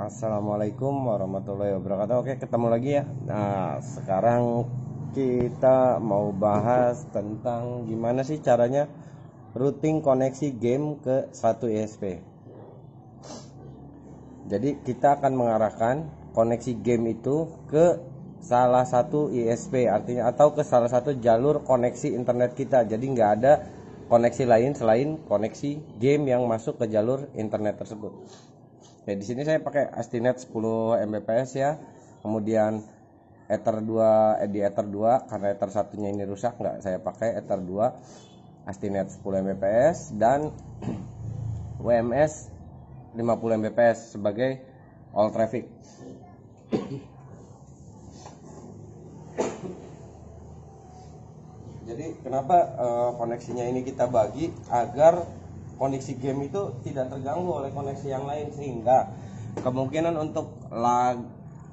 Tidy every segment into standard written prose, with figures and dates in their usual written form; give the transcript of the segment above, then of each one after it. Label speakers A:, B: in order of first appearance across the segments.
A: Assalamualaikum warahmatullahi wabarakatuh. Oke, ketemu lagi ya. Nah, sekarang kita mau bahas tentang gimana sih caranya routing koneksi game ke satu ISP. Jadi kita akan mengarahkan koneksi game itu ke salah satu ISP, artinya atau ke salah satu jalur koneksi internet kita. Jadi nggak ada koneksi lain selain koneksi game yang masuk ke jalur internet tersebut. Oke, di sini saya pakai Astinet 10 Mbps ya. Kemudian Ether 2 di Ether 2 karena Ether satunya ini rusak, nggak saya pakai Ether 2 Astinet 10 Mbps dan WMS 50 Mbps sebagai all traffic. Jadi kenapa koneksinya ini kita bagi agar koneksi game itu tidak terganggu oleh koneksi yang lain, sehingga kemungkinan untuk lag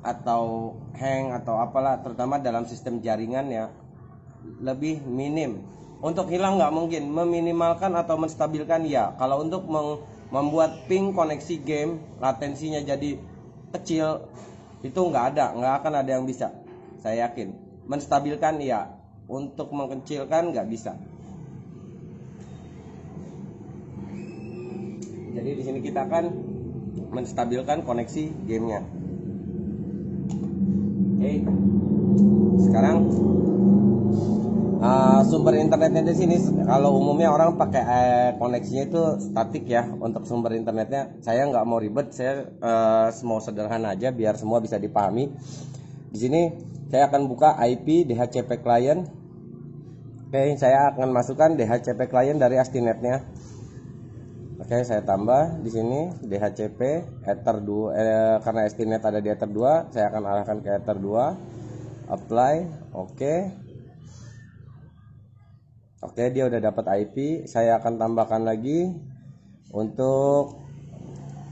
A: atau hang atau apalah, terutama dalam sistem jaringan ya, lebih minim. Untuk hilang nggak mungkin, meminimalkan atau menstabilkan ya. Kalau untuk membuat ping koneksi game latensinya jadi kecil, itu nggak akan ada yang bisa, saya yakin. Menstabilkan ya, untuk mengecilkan nggak bisa. Jadi di sini kita akan menstabilkan koneksi gamenya. Oke. Sekarang sumber internetnya di sini, kalau umumnya orang pakai koneksinya itu statik ya. Untuk sumber internetnya saya nggak mau ribet, saya mau sederhana aja biar semua bisa dipahami. Di sini saya akan buka IP DHCP client. Oke, saya akan masukkan DHCP client dari Astinetnya. Oke, saya tambah di sini DHCP Ether 2 karena Astinet ada di Ether 2, saya akan arahkan ke Ether 2. Apply, oke. Oke, dia udah dapat IP. Saya akan tambahkan lagi untuk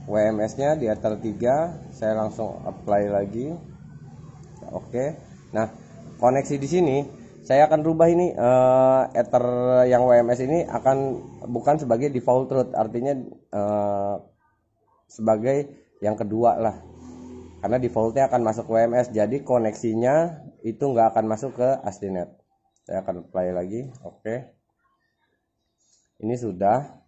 A: WMS-nya di Ether 3. Saya langsung apply lagi. Oke. Nah, koneksi di sini saya akan rubah ini Ether yang WMS ini akan bukan sebagai default route, artinya sebagai yang kedua lah, karena defaultnya akan masuk WMS, jadi koneksinya itu nggak akan masuk ke Astinet. Saya akan apply lagi. Oke, ini sudah.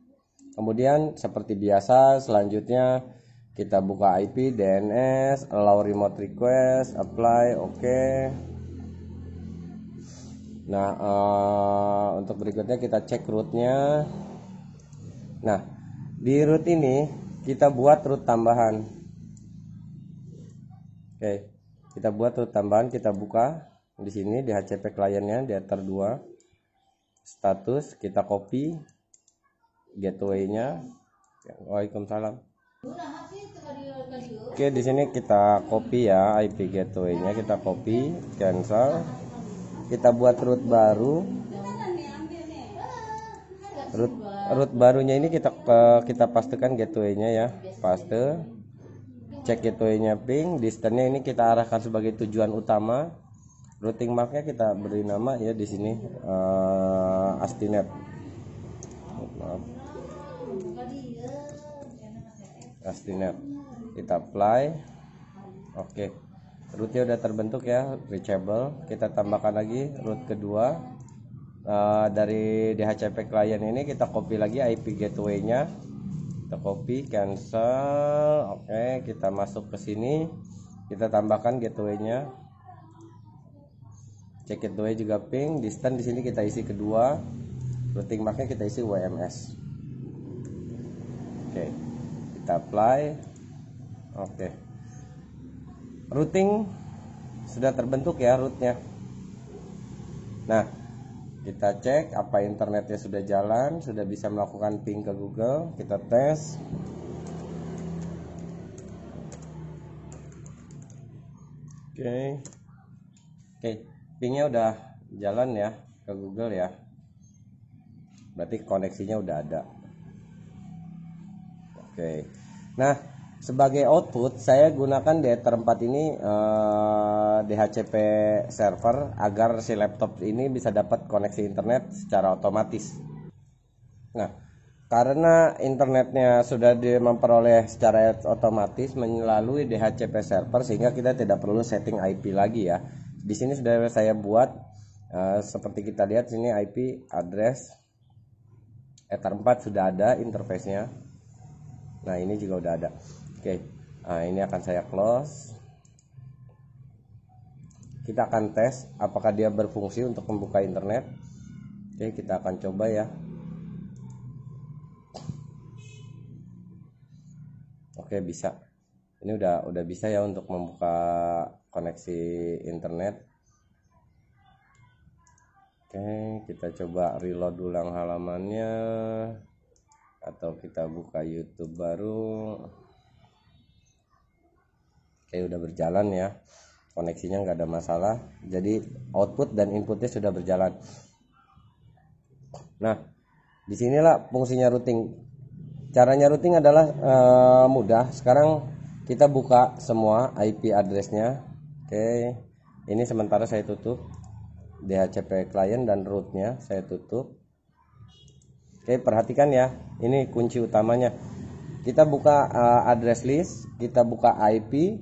A: Kemudian seperti biasa, selanjutnya kita buka IP DNS, allow remote request, apply, oke. Nah, untuk berikutnya kita cek rootnya. Nah, di root ini kita buat root tambahan. Oke, kita buat root tambahan. Kita buka di sini di DHCP kliennya di Ether 2. Status kita copy gateway-nya. Waalaikumsalam. Oke, di sini kita copy ya IP gateway-nya, kita copy, cancel. Kita buat root baru. Root barunya ini kita pastekan gateway-nya ya, paste. Cek gateway-nya ping, distance-nya ini kita arahkan sebagai tujuan utama. Routing mark-nya kita beri nama ya di sini Astinet. Maaf. Astinet. Kita apply. Oke. Rootnya udah terbentuk ya, reachable. Kita tambahkan lagi root kedua dari DHCP client ini. Kita copy lagi IP gateway-nya, kita copy, cancel. Oke, kita masuk ke sini, kita tambahkan gateway-nya, cek gateway juga ping, distance di sini kita isi kedua, routing mark-nya kita isi WMS. Oke, kita apply. Oke, routing sudah terbentuk ya rootnya. Nah, kita cek apa internetnya sudah jalan, sudah bisa melakukan ping ke Google. Kita tes. Oke, pingnya udah jalan ya ke Google ya. Berarti koneksinya udah ada. Oke. Nah, sebagai output saya gunakan di Ether 4 ini DHCP server agar si laptop ini bisa dapat koneksi internet secara otomatis. Nah, karena internetnya sudah memperoleh secara otomatis melalui DHCP server, sehingga kita tidak perlu setting IP lagi ya. Di sini sudah saya buat seperti kita lihat sini, IP address Ether 4 sudah ada interface-nya. Nah, ini juga udah ada. Oke. Nah, ini akan saya close. Kita akan tes apakah dia berfungsi untuk membuka internet. Oke, kita akan coba ya. Oke, bisa. Ini udah bisa ya untuk membuka koneksi internet. Oke, kita coba reload ulang halamannya, atau kita buka YouTube baru. Oke, udah berjalan ya. Koneksinya nggak ada masalah. Jadi output dan inputnya sudah berjalan. Nah, disinilah fungsinya routing. Caranya routing adalah mudah. Sekarang kita buka semua IP addressnya. Oke, ini sementara saya tutup. DHCP client dan rootnya saya tutup. Oke, perhatikan ya, ini kunci utamanya. Kita buka address list, kita buka IP,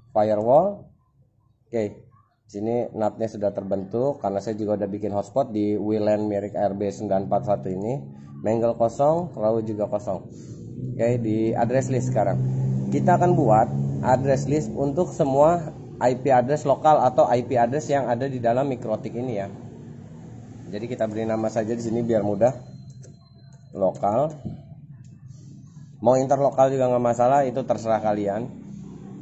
A: firewall. Oke, sini NAT-nya sudah terbentuk karena saya juga udah bikin hotspot di WLAN Mirik RB941 ini. Mangle kosong, row juga kosong. Oke, di address list sekarang kita akan buat address list untuk semua IP address lokal atau IP address yang ada di dalam mikrotik ini ya. Jadi kita beri nama saja di sini biar mudah. Lokal. Mau interlokal juga nggak masalah, itu terserah kalian.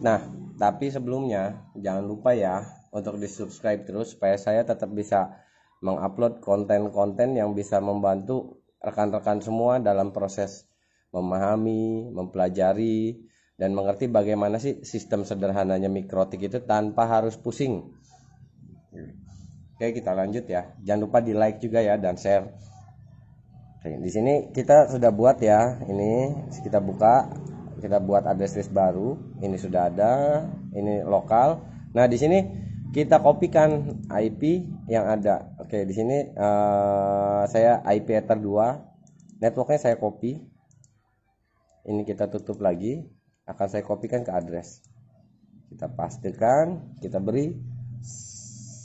A: Nah, tapi sebelumnya jangan lupa ya untuk di subscribe terus supaya saya tetap bisa mengupload konten-konten yang bisa membantu rekan-rekan semua dalam proses memahami, mempelajari, dan mengerti bagaimana sih sistem sederhananya mikrotik itu tanpa harus pusing. Oke, kita lanjut ya. Jangan lupa di like juga ya dan share. Oke, di sini kita sudah buat ya. Ini kita buka, kita buat address list baru. Ini sudah ada, ini lokal. Nah, di sini kita kopikan IP yang ada. Oke, di sini saya IP Ether 2. Networknya saya copy. Ini kita tutup lagi. Akan saya kopikan ke address. Kita pastikan, kita beri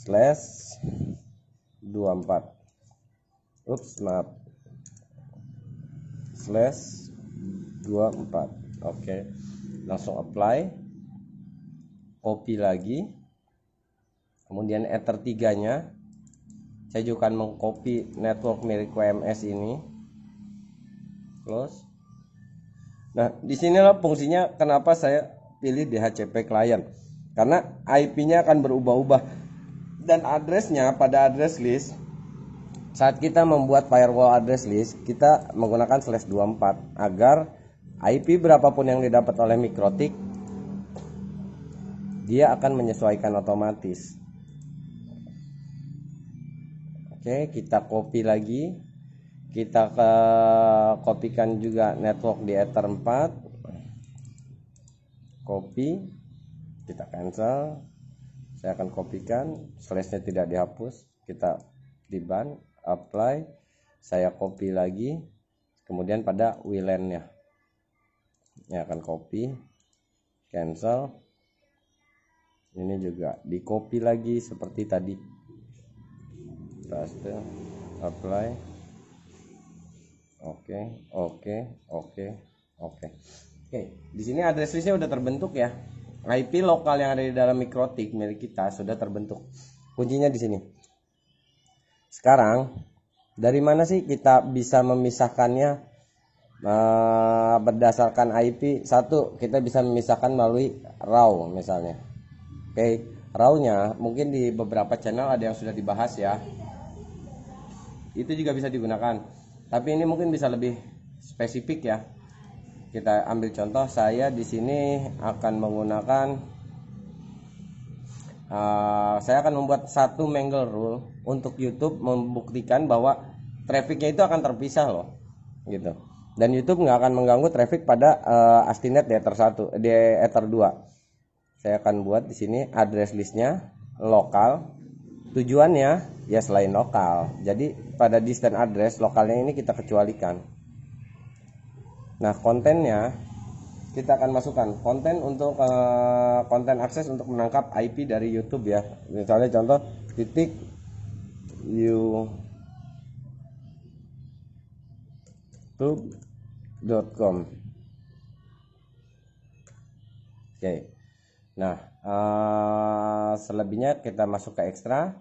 A: /24. Ups, maaf. /24. Oke. Langsung apply. Copy lagi. Kemudian Ether 3-nya saya juga akan mengcopy network milik WMS ini. Close. Nah, disinilah fungsinya kenapa saya pilih DHCP client, karena IP-nya akan berubah-ubah dan addressnya pada address list. Saat kita membuat firewall address list, kita menggunakan /24 agar IP berapapun yang didapat oleh mikrotik, dia akan menyesuaikan otomatis. Oke, kita copy lagi. Kita kopikan juga network di Ether 4. Copy. Kita cancel. Saya akan kopikan, slashnya tidak dihapus. Kita di ban, apply. Saya copy lagi. Kemudian pada WLAN-nya. Ini akan copy. Cancel. Ini juga di copy lagi seperti tadi. Paste, apply. Oke. Di sini address listnya udah terbentuk ya. IP lokal yang ada di dalam mikrotik milik kita sudah terbentuk. Kuncinya di sini. Sekarang dari mana sih kita bisa memisahkannya berdasarkan IP? Satu, kita bisa memisahkan melalui row misalnya. Oke, row-nya mungkin di beberapa channel ada yang sudah dibahas ya. Itu juga bisa digunakan. Tapi ini mungkin bisa lebih spesifik ya. Kita ambil contoh, saya di sini akan menggunakan saya akan membuat satu Mangle rule untuk YouTube membuktikan bahwa trafficnya itu akan terpisah loh, gitu. Dan YouTube nggak akan mengganggu traffic pada Astinet di Ether 1, di Ether 2. Saya akan buat di sini address listnya lokal. Tujuannya ya selain lokal. Jadi pada distance address lokalnya ini kita kecualikan. Nah, kontennya kita akan masukkan konten untuk konten akses untuk menangkap IP dari YouTube ya. Misalnya contoh titik youtube.com. Oke. Nah, selebihnya kita masuk ke ekstra,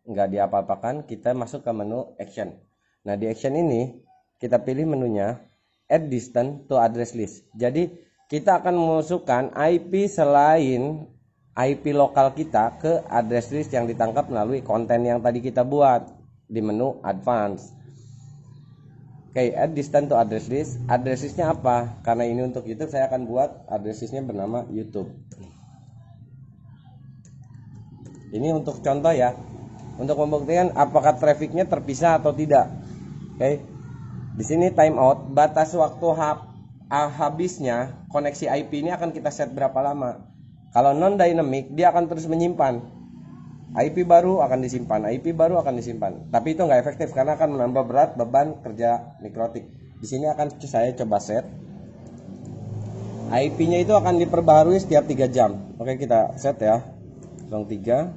A: nggak diapa-apakan, kita masuk ke menu action. Nah, di action ini kita pilih menunya add distance to address list. Jadi kita akan memasukkan IP selain IP lokal kita ke address list yang ditangkap melalui konten yang tadi kita buat di menu advance. Oke, add distance to address list. Address listnya apa? Karena ini untuk YouTube, saya akan buat address listnya bernama YouTube. Ini untuk contoh ya, untuk membuktikan apakah trafficnya terpisah atau tidak. Oke, di sini timeout, batas waktu habisnya koneksi IP ini akan kita set berapa lama. Kalau non dynamic dia akan terus menyimpan. IP baru akan disimpan, IP baru akan disimpan. Tapi itu nggak efektif karena akan menambah berat beban kerja Mikrotik. Di sini akan saya coba set. IP-nya itu akan diperbaharui setiap 3 jam. Oke, kita set ya. 03.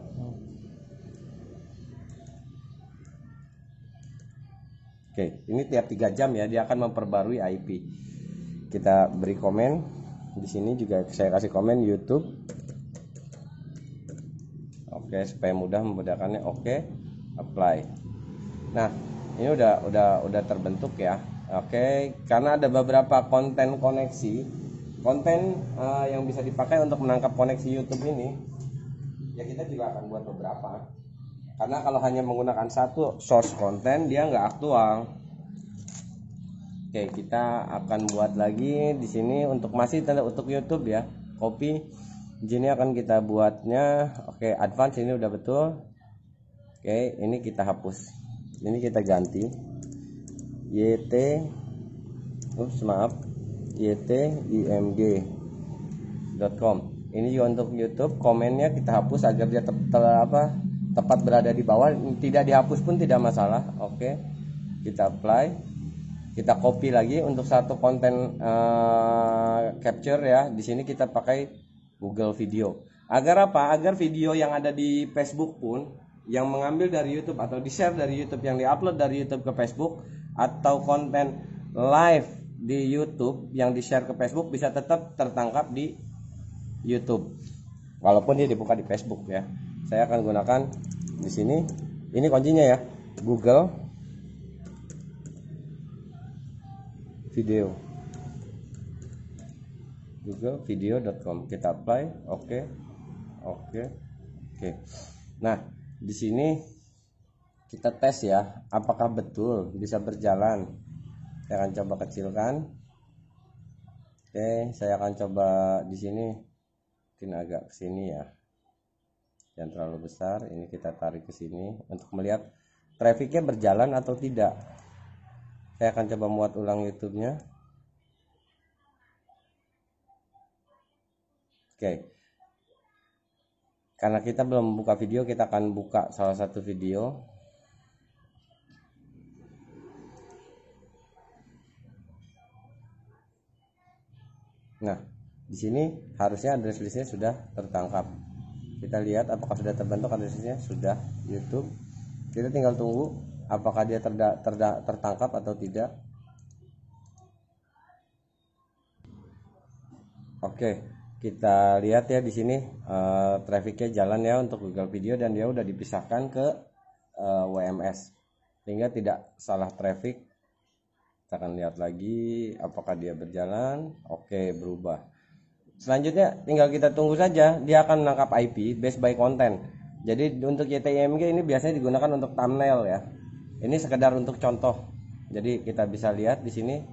A: Oke, ini tiap 3 jam ya dia akan memperbarui IP. Kita beri komen. Di sini juga saya kasih komen YouTube. Oke, supaya mudah membedakannya. Oke, apply. Nah, ini udah terbentuk ya. Oke, karena ada beberapa konten koneksi, konten yang bisa dipakai untuk menangkap koneksi YouTube ini, ya kita juga akan buat beberapa. Karena kalau hanya menggunakan satu source konten dia nggak aktual. Oke, kita akan buat lagi di sini untuk masih untuk YouTube ya. Copy. Di sini akan kita buatnya. Oke, advance ini udah betul. Oke, ini kita hapus. Ini kita ganti. ytimg.com. Ini juga untuk YouTube. Komennya kita hapus agar dia tepat berada di bawah. Tidak dihapus pun tidak masalah. Oke, kita apply. Kita copy lagi untuk satu konten capture ya. Di sini kita pakai Google Video. Agar apa? Agar video yang ada di Facebook pun yang mengambil dari YouTube atau di-share dari YouTube, yang di-upload dari YouTube ke Facebook, atau konten live di YouTube yang di-share ke Facebook bisa tetap tertangkap di YouTube. Walaupun dia dibuka di Facebook ya. Saya akan gunakan di sini. Ini kuncinya ya. Google Video. Google-video.com. Kita apply. Oke. Nah, di sini kita tes ya, apakah betul bisa berjalan. Saya akan coba kecilkan. Oke, saya akan coba di sini mungkin agak ke sini ya. Jangan terlalu besar. Ini kita tarik ke sini untuk melihat trafficnya berjalan atau tidak. Saya akan coba muat ulang YouTube-nya. Oke. Karena kita belum buka video, kita akan buka salah satu video. Nah, di sini harusnya address listnya sudah tertangkap. Kita lihat apakah sudah terbentuk address listnya. Sudah, YouTube. Kita tinggal tunggu apakah dia tertangkap atau tidak. Oke. Kita lihat ya di sini trafficnya jalan ya untuk Google Video, dan dia udah dipisahkan ke WMS sehingga tidak salah traffic. Kita akan lihat lagi apakah dia berjalan. Oke, berubah. Selanjutnya tinggal kita tunggu saja, dia akan menangkap IP based by content. Jadi untuk YTIMG ini biasanya digunakan untuk thumbnail ya. Ini sekedar untuk contoh. Jadi kita bisa lihat di sini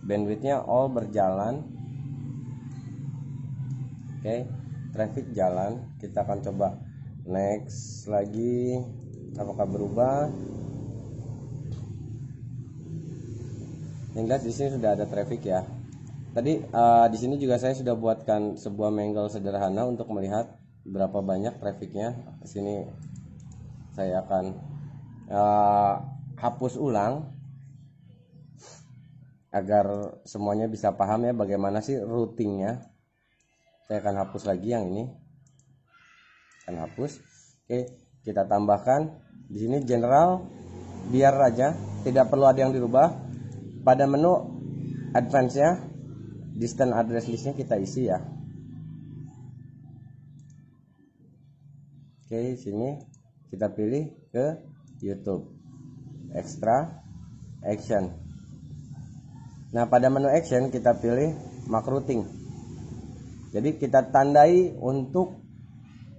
A: bandwidthnya all berjalan. Oke, traffic jalan. Kita akan coba next lagi, apakah berubah. Yang jelas di sini sudah ada traffic ya. Tadi di sini juga saya sudah buatkan sebuah mangle sederhana untuk melihat berapa banyak trafficnya. Di sini saya akan hapus ulang agar semuanya bisa paham ya bagaimana sih routingnya. Saya akan hapus lagi yang ini, akan hapus. Oke, kita tambahkan di sini general, biar aja, tidak perlu ada yang dirubah. Pada menu advance nya, distance address listnya kita isi ya. Oke, sini kita pilih ke YouTube, extra, action. Nah, pada menu action kita pilih mark routing. Jadi kita tandai untuk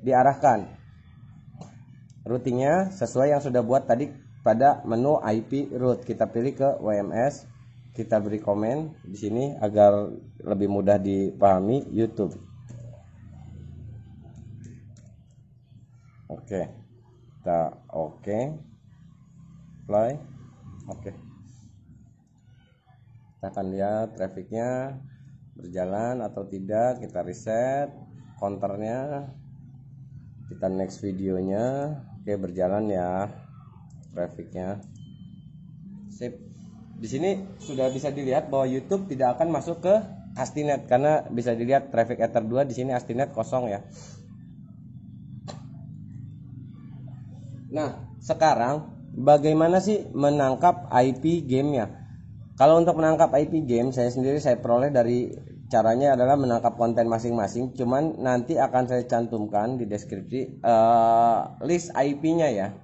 A: diarahkan routingnya sesuai yang sudah buat tadi pada menu IP route. Kita pilih ke WMS, kita beri komen di sini agar lebih mudah dipahami YouTube. Oke, kita oke, apply, oke. Kita akan lihat trafficnya berjalan atau tidak. Kita reset counternya, kita next videonya. Oke, berjalan ya trafficnya. Sip. Di sini sudah bisa dilihat bahwa YouTube tidak akan masuk ke Astinet karena bisa dilihat traffic ether 2 di sini Astinet kosong ya. Nah, sekarang bagaimana sih menangkap IP gamenya? Kalau untuk menangkap IP game, saya sendiri saya peroleh dari caranya adalah menangkap konten masing-masing. Cuman nanti akan saya cantumkan di deskripsi list IP-nya ya,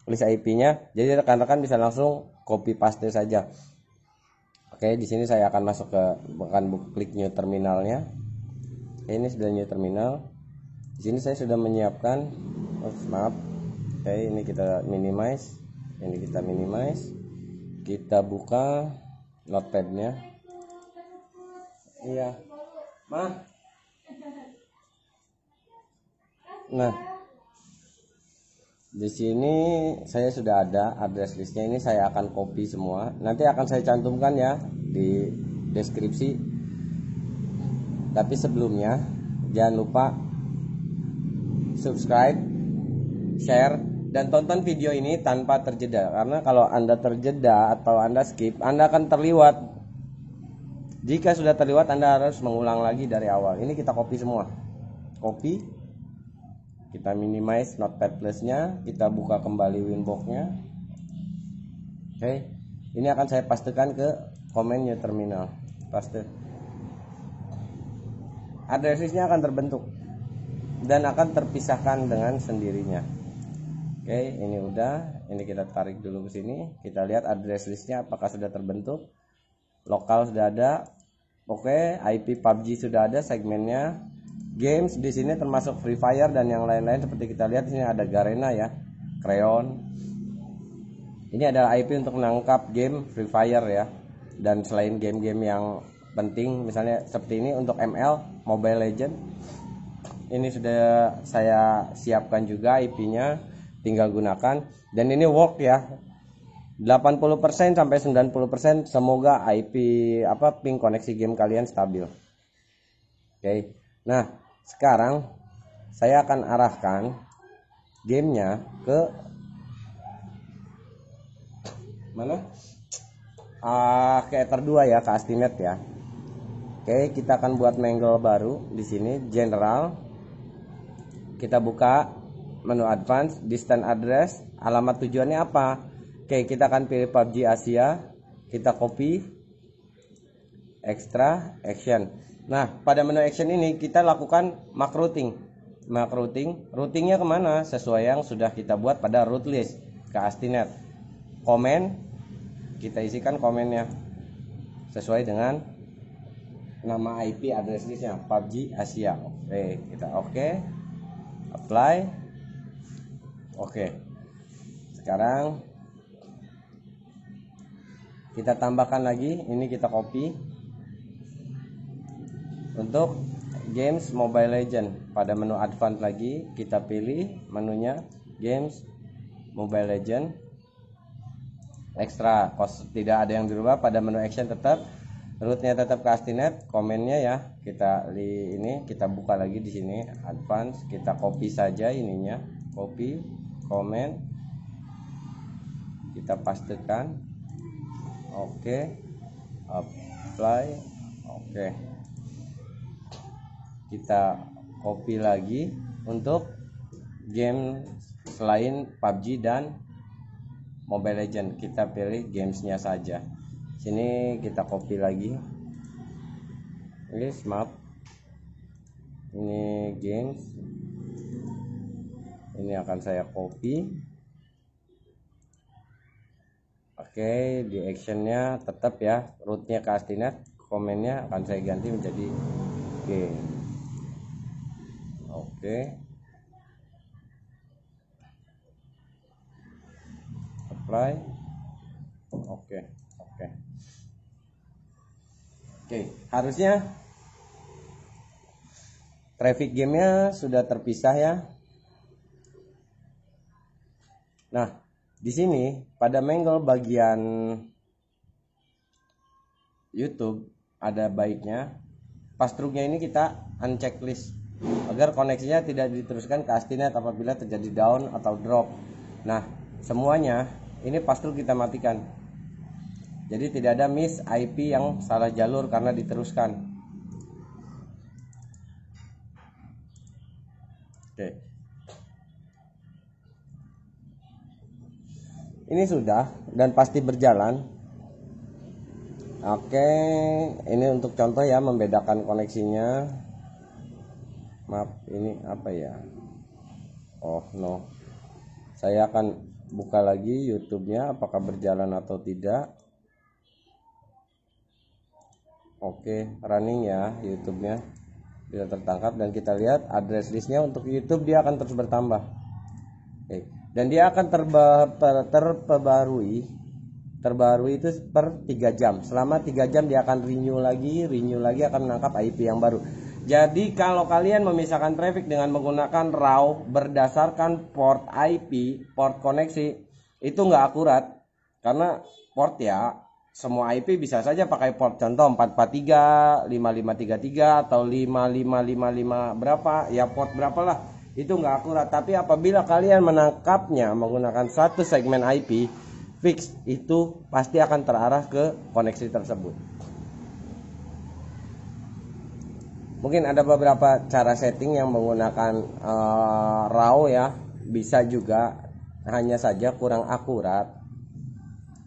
A: list IP-nya. Jadi rekan-rekan bisa langsung copy paste saja. Oke, di sini saya akan masuk ke klik new terminalnya. Ini sudah new terminal. Di sini saya sudah menyiapkan, maaf. Oke, ini kita minimize, ini kita minimize. Kita buka notepadnya. Iya, nah, di sini saya sudah ada address listnya. Ini saya akan copy semua. Nanti akan saya cantumkan ya di deskripsi. Tapi sebelumnya jangan lupa subscribe, share, dan tonton video ini tanpa terjeda, karena kalau Anda terjeda atau Anda skip, Anda akan terliwat. Jika sudah terliwat, Anda harus mengulang lagi dari awal. Ini kita copy semua, copy, kita minimize notepad plusnya, kita buka kembali winboxnya. Oke, ini akan saya pastekan ke komen new terminal, paste. Addressnya akan terbentuk dan akan terpisahkan dengan sendirinya. Oke, ini udah. Ini kita tarik dulu ke sini. Kita lihat address listnya apakah sudah terbentuk. Lokal sudah ada. Oke, IP PUBG sudah ada segmennya. Games di sini termasuk Free Fire dan yang lain-lain seperti kita lihat di sini ada Garena ya, Crayon. Ini adalah IP untuk menangkap game Free Fire ya. Dan selain game-game yang penting, misalnya seperti ini untuk ML, Mobile Legend. Ini sudah saya siapkan juga IP-nya. Tinggal gunakan, dan ini work ya, 80% sampai 90%. Semoga IP ping koneksi game kalian stabil. Oke, nah sekarang saya akan arahkan gamenya ke mana? Ke Ether 2 ya, ke Astinet ya. Oke, kita akan buat mangle baru di sini, general. Kita buka menu advance, distance address, alamat tujuannya apa? Oke, kita akan pilih PUBG Asia, kita copy, extra, action. Nah, pada menu action ini kita lakukan mark routing. Mark routing, routingnya kemana? Sesuai yang sudah kita buat pada route list, ke Astinet. Komen, kita isikan komennya sesuai dengan nama IP address listnya, PUBG Asia. Oke, kita oke, apply. Oke, sekarang kita tambahkan lagi, ini kita copy untuk games Mobile Legend. Pada menu advance lagi kita pilih menunya games Mobile Legend, extra, tidak ada yang dirubah. Pada menu action tetap, rootnya tetap ke Astinet, komennya ya ini kita buka lagi di sini advance, kita copy saja ininya, copy komen, kita pastekan. Oke, apply. Oke, kita copy lagi untuk game selain PUBG dan Mobile Legend. Kita pilih gamesnya saja. Sini kita copy lagi. Ini map, ini games, ini akan saya copy. Oke, di actionnya tetap ya, rootnya ke Astinet, komennya akan saya ganti menjadi game. Oke, apply. Oke, harusnya traffic gamenya sudah terpisah ya. Nah, di sini pada mengel bagian YouTube ada baiknya pastruknya ini kita unchecklist agar koneksinya tidak diteruskan ke Astinet apabila terjadi down atau drop. Nah, semuanya ini pastruk kita matikan. Jadi tidak ada miss IP yang salah jalur karena diteruskan. Oke. Ini sudah dan pasti berjalan. Oke, ini untuk contoh ya, membedakan koneksinya. Maaf, ini apa ya? Oh no, saya akan buka lagi YouTube-nya apakah berjalan atau tidak. Oke, running ya YouTube-nya, bisa tertangkap dan kita lihat address listnya untuk YouTube dia akan terus bertambah. Oke. Dan dia akan terbarui itu per 3 jam. Selama 3 jam dia akan renew lagi akan menangkap IP yang baru. Jadi kalau kalian memisahkan traffic dengan menggunakan RAW berdasarkan port IP, port koneksi, itu nggak akurat. Karena port ya, semua IP bisa saja pakai port, contoh 443, 5533 atau 5555 berapa, ya port berapalah. Itu nggak akurat. Tapi apabila kalian menangkapnya menggunakan satu segmen IP fix, itu pasti akan terarah ke koneksi tersebut. Mungkin ada beberapa cara setting yang menggunakan RAW ya, bisa juga, hanya saja kurang akurat.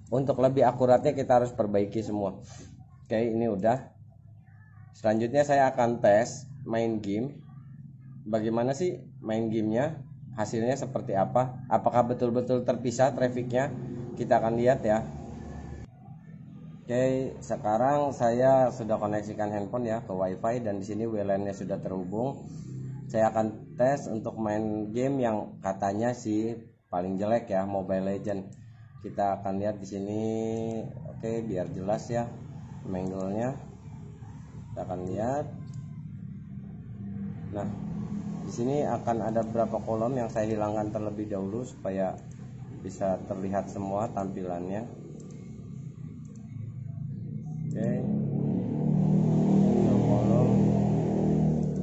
A: Untuk lebih akuratnya kita harus perbaiki semua. Oke, ini udah. Selanjutnya saya akan tes main game. Bagaimana sih main gamenya, hasilnya seperti apa, apakah betul-betul terpisah trafficnya, kita akan lihat ya. Oke, sekarang saya sudah koneksikan handphone ya ke wifi dan di sini WLAN-nya sudah terhubung. Saya akan tes untuk main game yang katanya sih paling jelek ya, Mobile Legend. Kita akan lihat di sini. Oke, biar jelas ya angle-nya, kita akan lihat. Nah, di sini akan ada beberapa kolom yang saya hilangkan terlebih dahulu supaya bisa terlihat semua tampilannya. Oke, kolom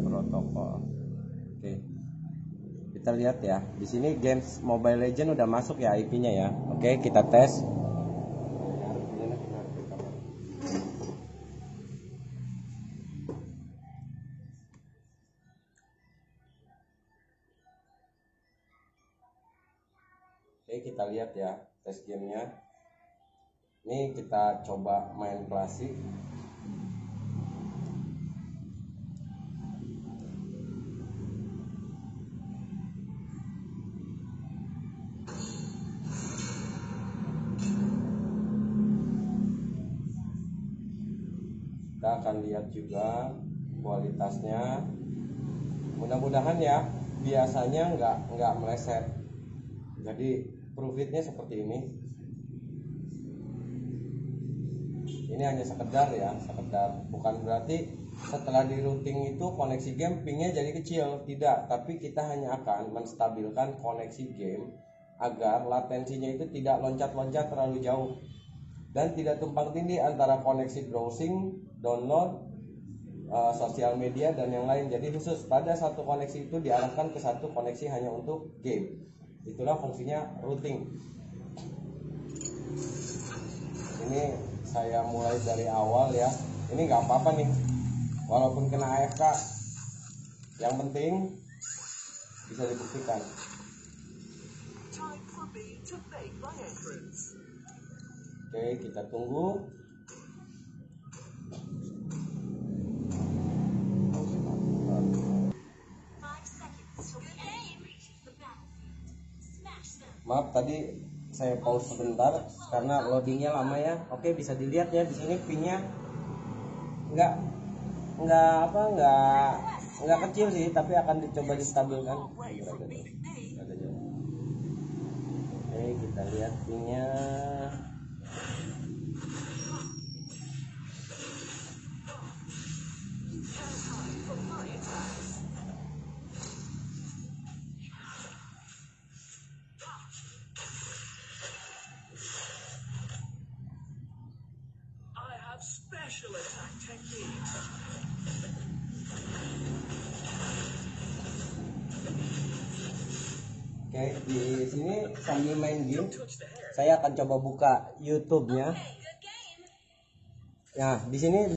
A: protokol. Oke, kita lihat ya. Di sini games Mobile Legend udah masuk ya IP-nya ya. Oke, kita tes. Oke, kita lihat ya tes gamenya. Ini kita coba main klasik. Kita akan lihat juga kualitasnya. Mudah-mudahan ya, biasanya nggak meleset. Jadi profitnya seperti ini. Ini hanya sekedar ya, bukan berarti setelah di routing itu koneksi game pingnya jadi kecil, tidak, tapi kita hanya akan menstabilkan koneksi game agar latensinya itu tidak loncat-loncat terlalu jauh dan tidak tumpang tindih antara koneksi browsing, download, sosial media dan yang lain. Jadi khusus pada satu koneksi itu diarahkan ke satu koneksi hanya untuk game. Itulah fungsinya routing. Ini saya mulai dari awal ya. Ini nggak apa-apa nih, walaupun kena AFK, yang penting bisa dibuktikan. Oke, kita tunggu. Maaf tadi saya pause sebentar karena loadingnya lama ya. Oke, bisa dilihat ya di sini pinnya nggak kecil sih, tapi akan dicoba distabilkan. Oke, kita lihat pinnya.
B: Special attack techniques.
A: Oke, di sini sambil main game, saya akan coba buka YouTube-nya. Nah, di sini